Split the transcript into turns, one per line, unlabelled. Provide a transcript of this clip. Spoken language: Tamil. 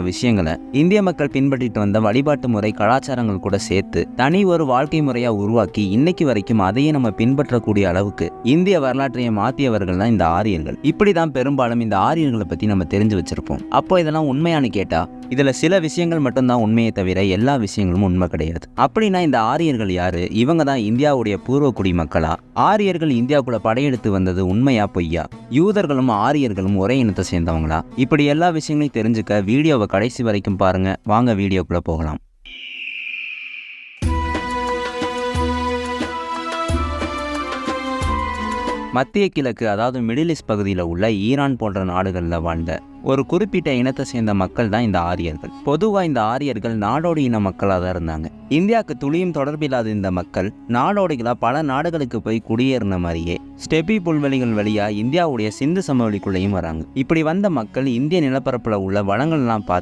விஷயங்களை இந்திய மக்கள் பின்பற்றிட்டு வந்த வழிபாட்டு முறை கலாச்சாரங்கள் கூட சேர்த்து தனி ஒரு வாழ்க்கை முறையா உருவாக்கி இன்னைக்கு வரைக்கும் அதையே நம்ம பின்பற்றக்கூடிய அளவுக்கு இந்திய வரலாற்றையை மாற்றியவர்கள் தான் இந்த ஆரியர்கள். இப்படிதான் பெரும்பாலும் இந்த ஆரியர்களை பத்தி நம்ம தெரிஞ்சு வச்சிருப்போம். அப்போ இதெல்லாம் உண்மையானு கேட்டா இதுல சில விஷயங்கள் மட்டும்தான் உண்மையை தவிர எல்லா விஷயங்களும் உண்மை கிடையாது. அப்படின்னா இந்த ஆரியர்கள் யாரு? இவங்க தான் இந்தியாவுடைய பூர்வக்குடி மக்களா? ஆரியர்கள் இந்தியாவுக்குள்ள படையெடுத்து வந்தது உண்மையா பொய்யா? யூதர்களும் ஆரியர்களும் ஒரே இனத்தை சேர்ந்தவங்களா? இப்படி எல்லா விஷயங்களையும் தெரிஞ்சுக்க வீடியோவை கடைசி வரைக்கும் பாருங்க. வாங்க வீடியோக்குள்ள போகலாம். மத்திய கிழக்கு, அதாவது மிடில் ஈஸ்ட் பகுதியில் உள்ள ஈரான் போன்ற நாடுகளில் வாழ்ந்த ஒரு குறிப்பிட்ட இனத்தை சேர்ந்த மக்கள் தான் இந்த ஆரியர்கள். பொதுவாக இந்த ஆரியர்கள் நாடோடி இன மக்களாக தான் இருந்தாங்க. இந்தியாவுக்கு துளியும் தொடர்பில்லாத இந்த மக்கள் நாடோடிகளாக பல நாடுகளுக்கு போய் குடியேறின மாதிரியே ஸ்டெபி புல்வெளிகள் வழியாக இந்தியாவுடைய சிந்து சமவெளிக்குள்ளேயும் வராங்க. இப்படி வந்த மக்கள் இந்திய நிலப்பரப்பில் உள்ள வளங்கள்லாம் பார்த்து